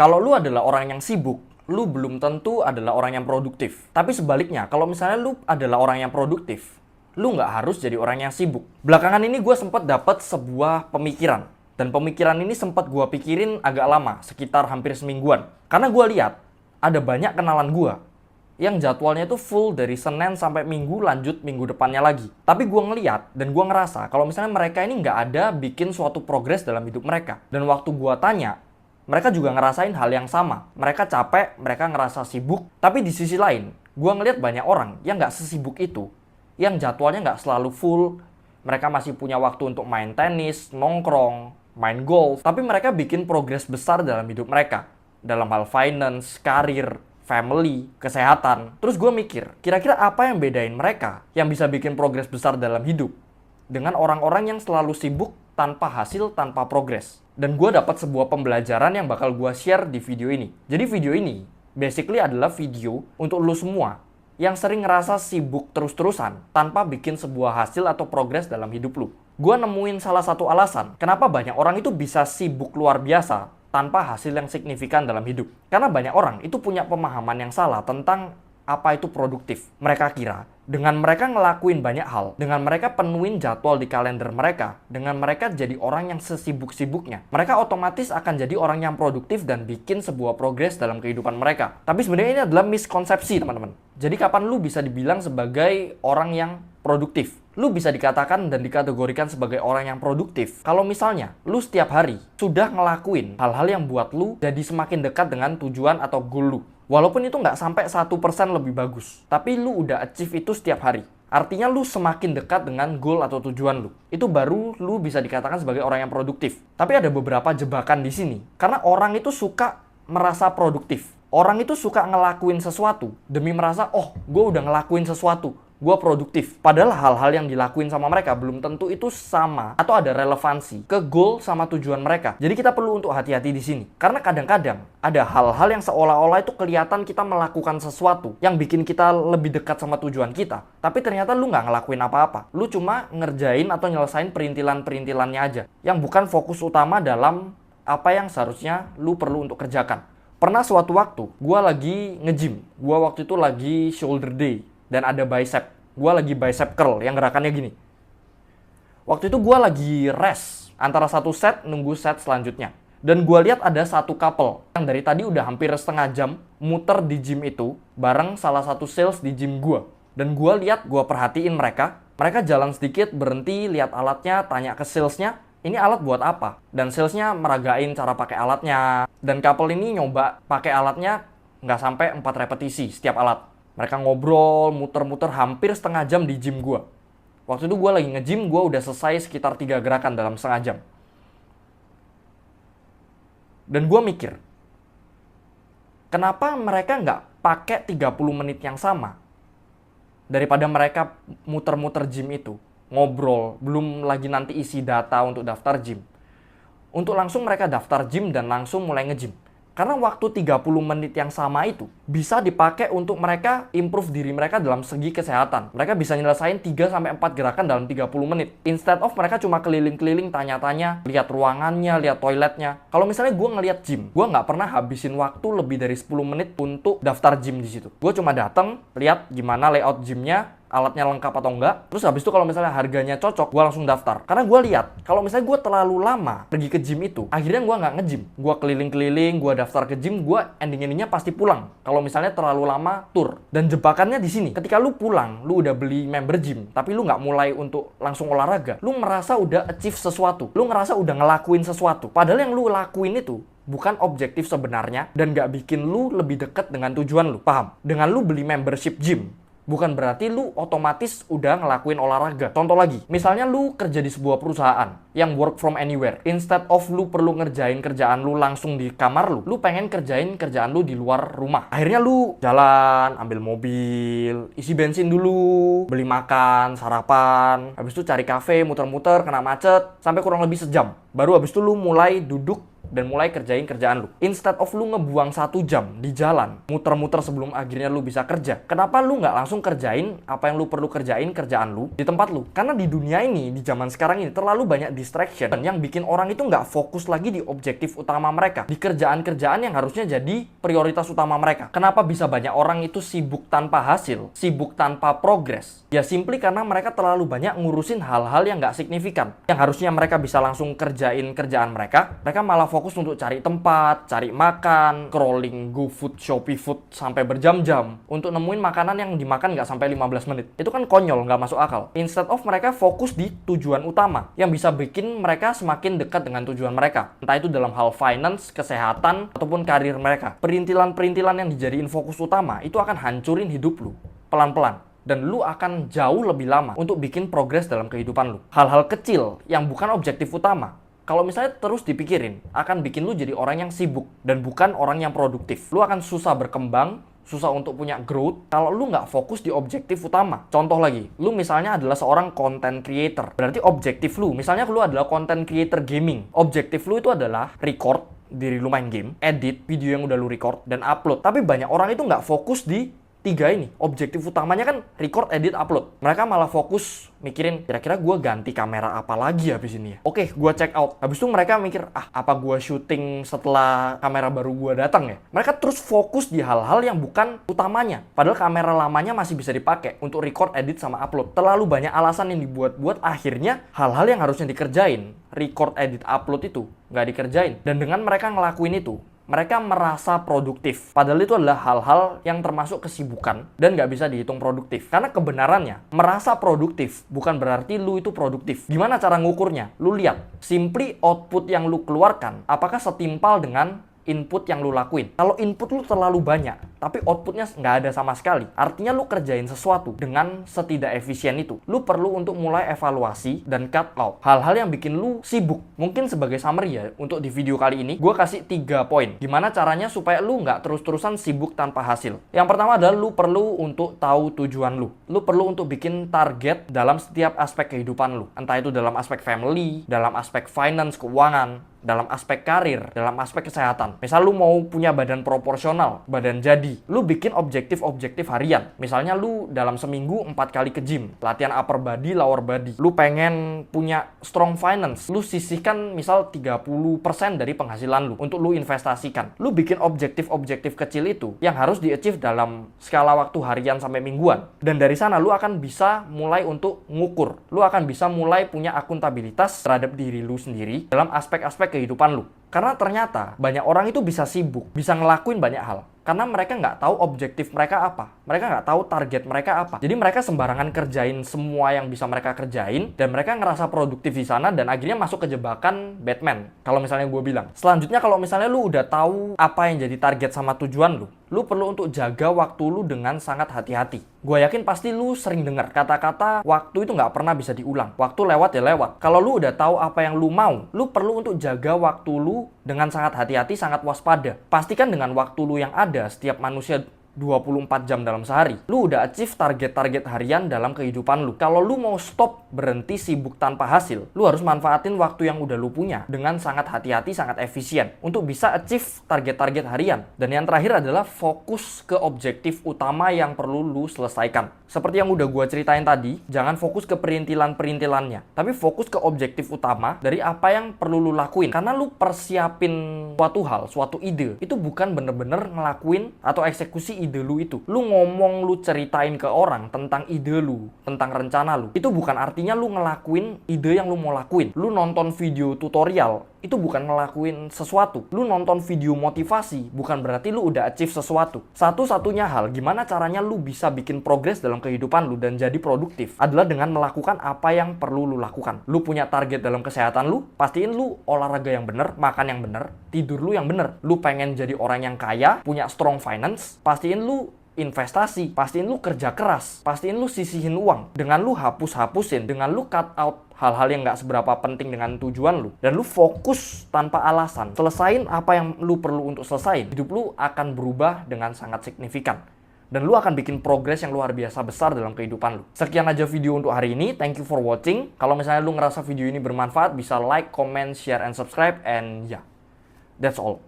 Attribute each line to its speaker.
Speaker 1: Kalau lu adalah orang yang sibuk, lu belum tentu adalah orang yang produktif. Tapi sebaliknya, kalau misalnya lu adalah orang yang produktif, lu nggak harus jadi orang yang sibuk. Belakangan ini gue sempat dapat sebuah pemikiran. Dan pemikiran ini sempat gue pikirin agak lama, sekitar hampir semingguan. Karena gue lihat, ada banyak kenalan gue yang jadwalnya itu full dari Senin sampai Minggu, lanjut minggu depannya lagi. Tapi gue ngeliat dan gue ngerasa kalau misalnya mereka ini nggak ada bikin suatu progres dalam hidup mereka. Dan waktu gue tanya, mereka juga ngerasain hal yang sama. Mereka capek, mereka ngerasa sibuk. Tapi di sisi lain, gue ngeliat banyak orang yang nggak sesibuk itu. Yang jadwalnya nggak selalu full. Mereka masih punya waktu untuk main tenis, nongkrong, main golf. Tapi mereka bikin progres besar dalam hidup mereka. Dalam hal finance, karir, family, kesehatan. Terus gue mikir, kira-kira apa yang bedain mereka yang bisa bikin progres besar dalam hidup dengan orang-orang yang selalu sibuk tanpa hasil, tanpa progres. Dan gue dapat sebuah pembelajaran yang bakal gue share di video ini. Jadi video ini basically adalah video untuk lu semua yang sering ngerasa sibuk terus-terusan tanpa bikin sebuah hasil atau progres dalam hidup lu. Gue nemuin salah satu alasan kenapa banyak orang itu bisa sibuk luar biasa tanpa hasil yang signifikan dalam hidup. Karena banyak orang itu punya pemahaman yang salah tentang apa itu produktif. Mereka kira dengan mereka ngelakuin banyak hal, dengan mereka penuhin jadwal di kalender mereka, dengan mereka jadi orang yang sesibuk-sibuknya, mereka otomatis akan jadi orang yang produktif dan bikin sebuah progres dalam kehidupan mereka. Tapi sebenarnya ini adalah miskonsepsi, teman-teman. Jadi kapan lu bisa dibilang sebagai orang yang produktif? Lu bisa dikatakan dan dikategorikan sebagai orang yang produktif kalau misalnya lu setiap hari sudah ngelakuin hal-hal yang buat lu jadi semakin dekat dengan tujuan atau goal lu. Walaupun itu nggak sampai 1% lebih bagus, tapi lu udah achieve itu setiap hari. Artinya lu semakin dekat dengan goal atau tujuan lu. Itu baru lu bisa dikatakan sebagai orang yang produktif. Tapi ada beberapa jebakan di sini. Karena orang itu suka merasa produktif. Orang itu suka ngelakuin sesuatu demi merasa, oh, gue udah ngelakuin sesuatu, gue produktif. Padahal hal-hal yang dilakuin sama mereka belum tentu itu sama atau ada relevansi ke goal sama tujuan mereka. Jadi kita perlu untuk hati-hati di sini. Karena kadang-kadang ada hal-hal yang seolah-olah itu kelihatan kita melakukan sesuatu yang bikin kita lebih dekat sama tujuan kita. Tapi ternyata lu nggak ngelakuin apa-apa. Lu cuma ngerjain atau nyelesain perintilan-perintilannya aja. Yang bukan fokus utama dalam apa yang seharusnya lu perlu untuk kerjakan. Pernah suatu waktu, gue lagi nge-gym. Gue waktu itu lagi shoulder day. Dan ada bicep. Gue lagi bicep curl yang gerakannya gini. Waktu itu gue lagi rest. Antara satu set, nunggu set selanjutnya. Dan gue lihat ada satu couple yang dari tadi udah hampir setengah jam muter di gym itu bareng salah satu sales di gym gue. Dan gue lihat, gue perhatiin mereka. Mereka jalan sedikit, berhenti, lihat alatnya, tanya ke salesnya, ini alat buat apa? Dan salesnya meragain cara pakai alatnya. Dan couple ini nyoba pakai alatnya nggak sampai 4 repetisi setiap alat. Mereka ngobrol, muter-muter hampir setengah jam di gym gue. Waktu itu gue lagi nge-gym, gue udah selesai sekitar 3 gerakan dalam setengah jam. Dan gue mikir, kenapa mereka nggak pakai 30 menit yang sama? Daripada mereka muter-muter gym itu. Ngobrol, belum lagi nanti isi data untuk daftar gym. Untuk langsung mereka daftar gym dan langsung mulai nge-gym. Karena waktu 30 menit yang sama itu bisa dipakai untuk mereka improve diri mereka dalam segi kesehatan. Mereka bisa nyelesain 3-4 gerakan dalam 30 menit. Instead of mereka cuma keliling-keliling, tanya-tanya, lihat ruangannya, lihat toiletnya. Kalau misalnya gue ngeliat gym, gue nggak pernah habisin waktu lebih dari 10 menit untuk daftar gym di situ. Gue cuma datang, lihat gimana layout gymnya, alatnya lengkap atau enggak. Terus habis itu kalau misalnya harganya cocok, gue langsung daftar. Karena gue lihat, kalau misalnya gue terlalu lama pergi ke gym itu, akhirnya gue nggak nge-gym. Gue keliling-keliling, gue daftar ke gym, gue ending-endingnya pasti pulang. Kalau misalnya terlalu lama tur. Dan jebakannya di sini, ketika lu pulang, lu udah beli member gym, tapi lu nggak mulai untuk langsung olahraga, lu merasa udah achieve sesuatu. Lu ngerasa udah ngelakuin sesuatu. Padahal yang lu lakuin itu bukan objektif sebenarnya dan nggak bikin lu lebih dekat dengan tujuan lu. Paham? Dengan lu beli membership gym, bukan berarti lu otomatis udah ngelakuin olahraga. Contoh lagi, misalnya lu kerja di sebuah perusahaan yang work from anywhere. Instead of lu perlu ngerjain kerjaan lu langsung di kamar lu pengen kerjain kerjaan lu di luar rumah. Akhirnya lu jalan, ambil mobil, isi bensin dulu, beli makan, sarapan, habis itu cari kafe, muter-muter, kena macet, sampai kurang lebih sejam. Baru habis itu lu mulai duduk dan mulai kerjain kerjaan lu. Instead of lu ngebuang 1 jam di jalan, muter-muter sebelum akhirnya lu bisa kerja, kenapa lu nggak langsung kerjain apa yang lu perlu kerjain kerjaan lu di tempat lu? Karena di dunia ini, di zaman sekarang ini, terlalu banyak distraction yang bikin orang itu nggak fokus lagi di objektif utama mereka, di kerjaan-kerjaan yang harusnya jadi prioritas utama mereka. Kenapa bisa banyak orang itu sibuk tanpa hasil, sibuk tanpa progres? Ya simply karena mereka terlalu banyak ngurusin hal-hal yang nggak signifikan. Yang harusnya mereka bisa langsung kerjain kerjaan mereka malah fokus untuk cari tempat, cari makan, scrolling GoFood, Shopee Food sampai berjam-jam untuk nemuin makanan yang dimakan nggak sampai 15 menit. Itu kan konyol, nggak masuk akal. Instead of mereka fokus di tujuan utama yang bisa bikin mereka semakin dekat dengan tujuan mereka. Entah itu dalam hal finance, kesehatan, ataupun karir mereka. Perintilan-perintilan yang dijadiin fokus utama itu akan hancurin hidup lu pelan-pelan. Dan lu akan jauh lebih lama untuk bikin progres dalam kehidupan lu. Hal-hal kecil yang bukan objektif utama, kalau misalnya terus dipikirin, akan bikin lu jadi orang yang sibuk dan bukan orang yang produktif. Lu akan susah berkembang, susah untuk punya growth kalau lu nggak fokus di objektif utama. Contoh lagi, lu misalnya adalah seorang content creator. Berarti objektif lu, misalnya lu adalah content creator gaming. Objektif lu itu adalah record diri lu main game, edit video yang udah lu record, dan upload. Tapi banyak orang itu nggak fokus di 3 ini. Objektif utamanya kan record, edit, upload. Mereka malah fokus mikirin, kira-kira gue ganti kamera apa lagi habis ini ya? Oke, gue check out. Habis itu mereka mikir, apa gue syuting setelah kamera baru gue datang ya? Mereka terus fokus di hal-hal yang bukan utamanya. Padahal kamera lamanya masih bisa dipakai untuk record, edit, sama upload. Terlalu banyak alasan yang dibuat-buat, akhirnya hal-hal yang harusnya dikerjain, record, edit, upload itu nggak dikerjain. Dan dengan mereka ngelakuin itu, mereka merasa produktif. Padahal itu adalah hal-hal yang termasuk kesibukan dan nggak bisa dihitung produktif. Karena kebenarannya, merasa produktif bukan berarti lu itu produktif. Gimana cara ngukurnya? Lu lihat, simply output yang lu keluarkan, apakah setimpal dengan input yang lu lakuin. Kalau input lu terlalu banyak, tapi outputnya nggak ada sama sekali, artinya lu kerjain sesuatu dengan setidak efisien itu. Lu perlu untuk mulai evaluasi dan cut out hal-hal yang bikin lu sibuk. Mungkin sebagai summary ya, untuk di video kali ini, gue kasih 3 poin. Gimana caranya supaya lu nggak terus-terusan sibuk tanpa hasil. Yang pertama adalah lu perlu untuk tahu tujuan lu. Lu perlu untuk bikin target dalam setiap aspek kehidupan lu. Entah itu dalam aspek family, dalam aspek finance, keuangan, dalam aspek karir, dalam aspek kesehatan. Misal lu mau punya badan proporsional, badan jadi, lu bikin objektif-objektif harian. Misalnya lu dalam seminggu 4 kali ke gym, latihan upper body, lower body. Lu pengen punya strong finance, lu sisihkan misal 30% dari penghasilan lu untuk lu investasikan. Lu bikin objektif-objektif kecil itu yang harus di-achieve dalam skala waktu harian sampai mingguan. Dan dari sana lu akan bisa mulai untuk ngukur. Lu akan bisa mulai punya akuntabilitas terhadap diri lu sendiri dalam aspek-aspek kehidupan lu. Karena ternyata banyak orang itu bisa sibuk, bisa ngelakuin banyak hal. Karena mereka nggak tahu objektif mereka apa. Mereka nggak tahu target mereka apa. Jadi mereka sembarangan kerjain semua yang bisa mereka kerjain. Dan mereka ngerasa produktif di sana dan akhirnya masuk ke jebakan Batman. Kalau misalnya gue bilang. Selanjutnya kalau misalnya lu udah tahu apa yang jadi target sama tujuan lu perlu untuk jaga waktu lu dengan sangat hati-hati. Gue yakin pasti lu sering dengar kata-kata waktu itu nggak pernah bisa diulang. Waktu lewat ya lewat. Kalau lu udah tahu apa yang lu mau, lu perlu untuk jaga waktu lu dengan sangat hati-hati, sangat waspada. Pastikan dengan waktu lu yang ada, setiap manusia 24 jam dalam sehari, lu udah achieve target-target harian dalam kehidupan lu. Kalau lu mau stop, berhenti sibuk tanpa hasil, lu harus manfaatin waktu yang udah lu punya dengan sangat hati-hati, sangat efisien untuk bisa achieve target-target harian. Dan yang terakhir adalah fokus ke objektif utama yang perlu lu selesaikan. Seperti yang udah gua ceritain tadi, jangan fokus ke perintilan-perintilannya, tapi fokus ke objektif utama dari apa yang perlu lu lakuin. Karena lu persiapin suatu hal, suatu ide, itu bukan bener-bener ngelakuin atau eksekusi ide lu itu. Lu ngomong, lu ceritain ke orang tentang ide lu, tentang rencana lu. Itu bukan artinya lu ngelakuin ide yang lu mau lakuin. Lu nonton video tutorial, itu bukan ngelakuin sesuatu. Lu nonton video motivasi, bukan berarti lu udah achieve sesuatu. Satu-satunya hal, gimana caranya lu bisa bikin progres dalam kehidupan lu dan jadi produktif, adalah dengan melakukan apa yang perlu lu lakukan. Lu punya target dalam kesehatan lu, pastiin lu olahraga yang bener, makan yang bener, tidur lu yang bener. Lu pengen jadi orang yang kaya, punya strong finance, pastiin lu investasi, pastiin lu kerja keras, pastiin lu sisihin uang. Dengan lu hapus-hapusin, dengan lu cut out hal-hal yang nggak seberapa penting dengan tujuan lu, dan lu fokus tanpa alasan, selesain apa yang lu perlu untuk selesain, hidup lu akan berubah dengan sangat signifikan. Dan lu akan bikin progres yang luar biasa besar dalam kehidupan lu. Sekian aja video untuk hari ini. Thank you for watching. Kalau misalnya lu ngerasa video ini bermanfaat, bisa like, comment, share, and subscribe. And ya, That's all.